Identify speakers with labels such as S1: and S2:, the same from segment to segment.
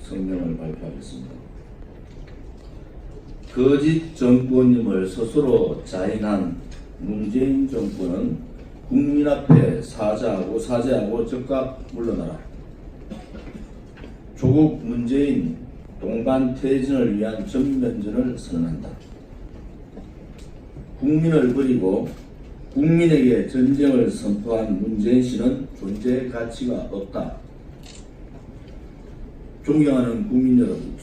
S1: 성명을 발표하겠습니다. 거짓 정권임을 스스로 자인한 문재인 정권은 국민 앞에 사죄하고 즉각 물러나라. 조국 문재인 동반 퇴진을 위한 전면전을 선언한다. 국민을 버리고 국민에게 전쟁을 선포한 문재인 씨는 존재의 가치가 없다. 존경하는 국민 여러분,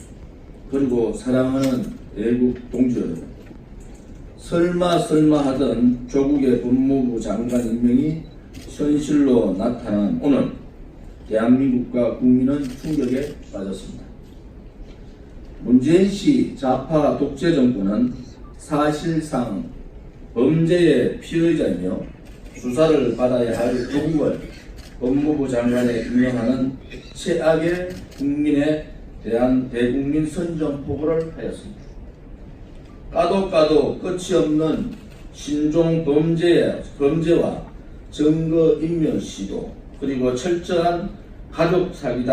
S1: 그리고 사랑하는 애국 동지 여러분, 설마 하던 조국의 법무부 장관 임명이 현실로 나타난 오늘 대한민국과 국민은 충격에 빠졌습니다. 문재인 씨 좌파 독재 정권은 사실상 범죄의 피의자이며 수사를 받아야 할 조국을 법무부 장관에 임명하는 최악의 국민에 대한 대국민 선전포고를 하였습니다. 까도 끝이 없는 신종 범죄와 증거인멸 시도, 그리고 철저한 가족 사기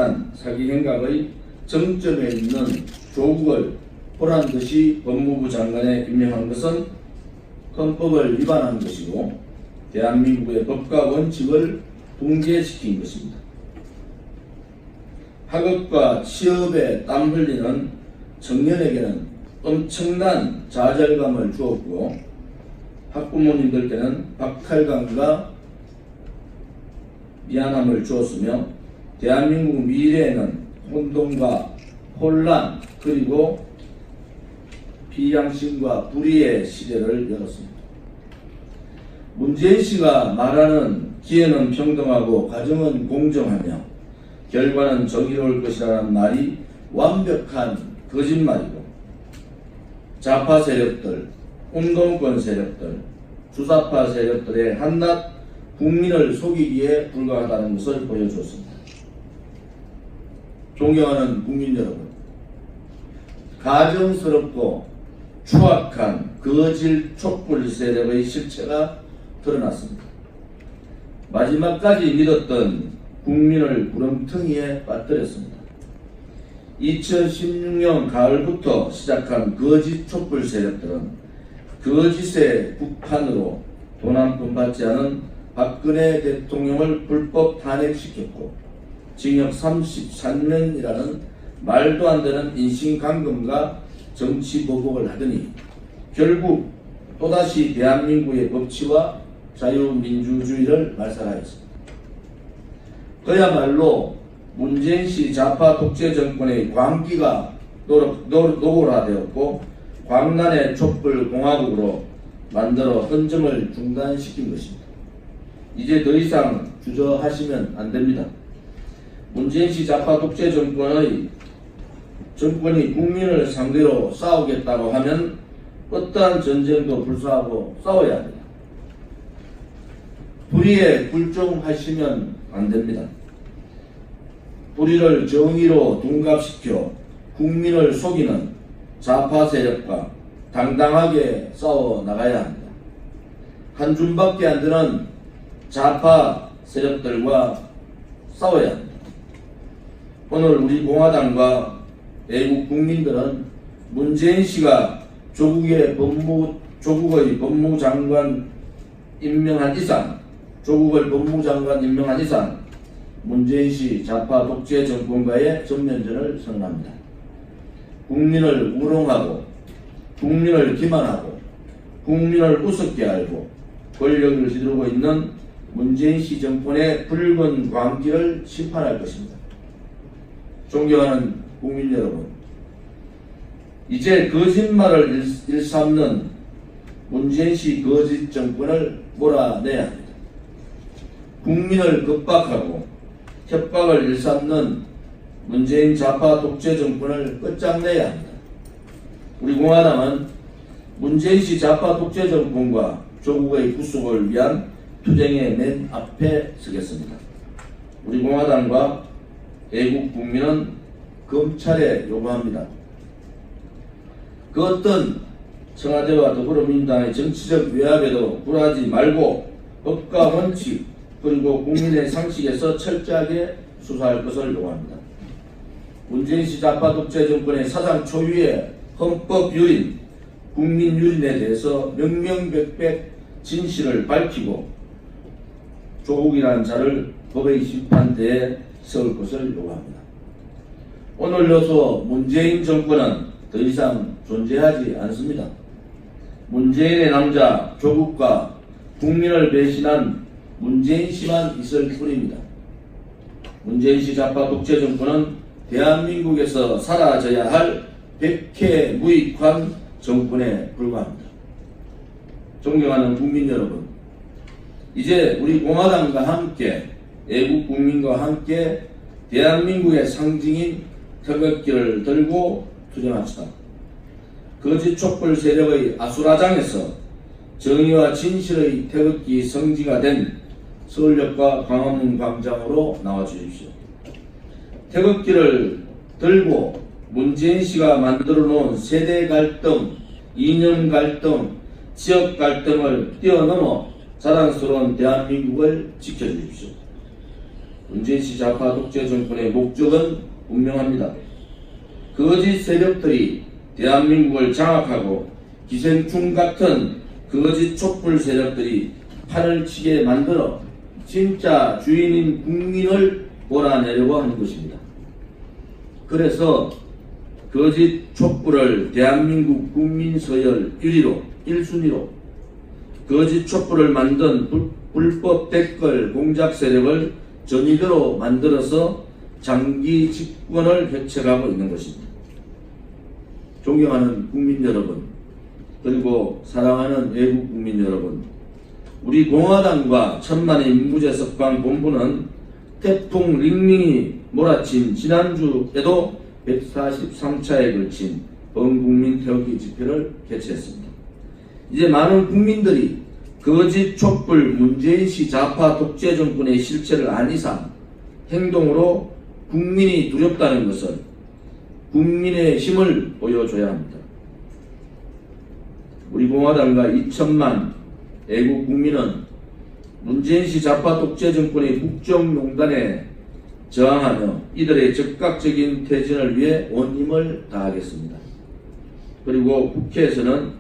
S1: 행각의 정점에 있는 조국을 보란듯이 법무부 장관에 임명한 것은 헌법을 위반한 것이고 대한민국의 법과 원칙을 붕괴시킨 것입니다. 학업과 취업에 땀 흘리는 청년에게는 엄청난 좌절감을 주었고 학부모님들께는 박탈감과 미안함을 주었으며 대한민국 미래에는 혼돈과 혼란 그리고 비양심과 불의의 시대를 열었습니다. 문재인 씨가 말하는 기회는 평등하고 과정은 공정하며 결과는 정의로울 것이라는 말이 완벽한 거짓말이고 좌파 세력들, 운동권 세력들, 주사파 세력들의 한낱 국민을 속이기에 불과하다는 것을 보여주었습니다. 존경하는 국민 여러분, 가정스럽고 추악한 거짓 촛불 세력의 실체가 드러났습니다. 마지막까지 믿었던 국민을 구렁텅이에 빠뜨렸습니다. 2016년 가을부터 시작한 거짓 촛불 세력들은 거짓의 국판으로 돈 한 푼 받지 않은 박근혜 대통령을 불법 탄핵시켰고 징역 33년이라는 말도 안 되는 인신감금과 정치보복을 하더니 결국 또다시 대한민국의 법치와 자유민주주의를 말살하였습니다. 그야말로 문재인 씨 좌파 독재 정권의 광기가 노골화되었고 광란의 촛불 공화국으로 만들어 헌정을 중단시킨 것입니다. 이제 더 이상 주저하시면 안 됩니다. 문재인 씨 좌파 독재 정권이 국민을 상대로 싸우겠다고 하면 어떠한 전쟁도 불사하고 싸워야 합니다. 불의에 굴종하시면 안 됩니다. 불의를 정의로 둔갑시켜 국민을 속이는 좌파 세력과 당당하게 싸워 나가야 합니다. 한 줌밖에 안 되는 좌파 세력들과 싸워야 합니다. 오늘 우리 공화당과 애국 국민들은 문재인 씨가 조국의 법무장관 임명한 이상, 조국을 법무장관 임명한 이상 문재인 씨 좌파 독재 정권과의 전면전을 선언합니다. 국민을 우롱하고 국민을 기만하고 국민을 우습게 알고 권력을 휘두르고 있는 문재인 씨 정권의 붉은 광기를 심판할 것입니다. 존경하는 국민 여러분, 이제 거짓말을 일삼는 문재인 씨 거짓 정권을 몰아내야 합니다. 국민을 겁박하고 협박을 일삼는 문재인 좌파 독재 정권을 끝장내야 합니다. 우리 공화당은 문재인 씨 좌파 독재 정권과 조국의 구속을 위한 투쟁의 맨 앞에 서겠습니다. 우리 공화당과 애국 국민은 검찰에 요구합니다. 그 어떤 청와대와 더불어민주당의 정치적 외압에도 굴하지 말고 법과 원칙 그리고 국민의 상식에서 철저하게 수사할 것을 요구합니다. 문재인 씨 좌파 독재 정권의 사상 초유의 헌법 유린, 국민 유린에 대해서 명명백백 진실을 밝히고 조국이라는 자를 법의 심판대에 세울 것을 요구합니다. 오늘로서 문재인 정권은 더 이상 존재하지 않습니다. 문재인의 남자 조국과 국민을 배신한 문재인 씨만 있을 뿐입니다. 문재인 씨 좌파 독재 정권은 대한민국에서 사라져야 할 백해 무익한 정권에 불과합니다. 존경하는 국민 여러분, 이제 우리 공화당과 함께 애국 국민과 함께 대한민국의 상징인 태극기를 들고 투쟁합시다. 거짓 촛불 세력의 아수라장에서 정의와 진실의 태극기 성지가 된 서울역과 광화문 광장으로 나와주십시오. 태극기를 들고 문재인 씨가 만들어 놓은 세대 갈등, 이념 갈등, 지역 갈등을 뛰어넘어 자랑스러운 대한민국을 지켜주십시오. 문재인 씨 좌파 독재 정권의 목적은 분명합니다. 거짓 세력들이 대한민국을 장악하고 기생충 같은 거짓 촛불 세력들이 판을 치게 만들어 진짜 주인인 국민을 몰아내려고 하는 것입니다. 그래서 거짓 촛불을 대한민국 국민 서열 1순위로 거짓 촛불을 만든 불법 댓글 공작 세력을 전위대로 만들어서 장기 집권을 획책하고 있는 것입니다. 존경하는 국민 여러분, 그리고 사랑하는 애국 국민 여러분, 우리 공화당과 천만의 민구제석방 본부는 태풍 링링이 몰아친 지난주에도 143차에 걸친 범국민 태극기 집회를 개최했습니다. 이제 많은 국민들이 거짓 촛불 문재인 씨 좌파 독재 정권의 실체를 안 이상 행동으로 국민이 두렵다는 것을 국민의 힘을 보여줘야 합니다. 우리 공화당과 2천만 애국 국민은 문재인 씨 좌파 독재 정권의 국정농단에 저항하며 이들의 즉각적인 퇴진을 위해 온 힘을 다하겠습니다. 그리고 국회에서는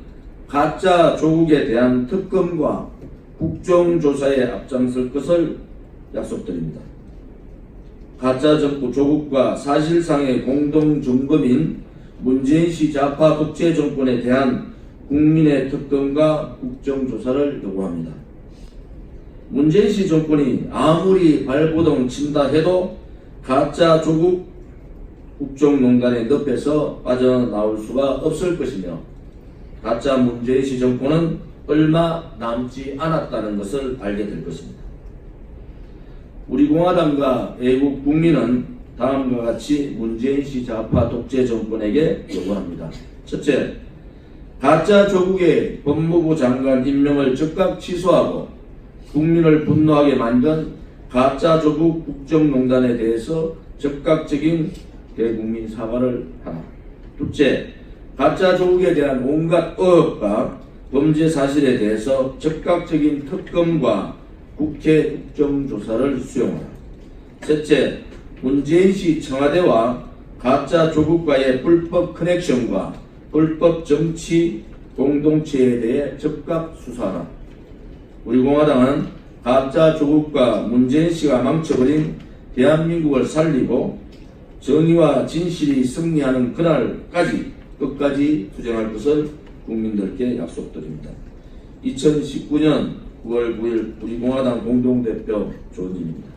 S1: 가짜 조국에 대한 특검과 국정조사에 앞장설 것을 약속드립니다. 가짜 조국과 사실상의 공동점검인 문재인 씨 좌파 독재 정권에 대한 국민의 특검과 국정조사를 요구합니다. 문재인 씨 정권이 아무리 발버둥 친다 해도 가짜 조국 국정농단의 늪에서 빠져나올 수가 없을 것이며 가짜 문재인 씨 정권은 얼마 남지 않았다는 것을 알게 될 것입니다. 우리 공화당과 애국 국민은 다음과 같이 문재인 씨 좌파 독재 정권에게 요구합니다. 첫째, 가짜 조국의 법무부 장관 임명을 즉각 취소하고 국민을 분노하게 만든 가짜 조국 국정농단에 대해서 즉각적인 대국민 사과를 하라. 둘째, 가짜 조국에 대한 온갖 의혹과 범죄 사실에 대해서 즉각적인 특검과 국회 국정조사를 수용하라. 셋째, 문재인 씨 청와대와 가짜 조국과의 불법 커넥션과 불법 정치 공동체에 대해 즉각 수사하라. 우리 공화당은 가짜 조국과 문재인 씨가 망쳐버린 대한민국을 살리고 정의와 진실이 승리하는 그날까지 끝까지 투쟁할 것을 국민들께 약속드립니다. 2019년 9월 9일 우리 공화당 공동대표 조은진입니다.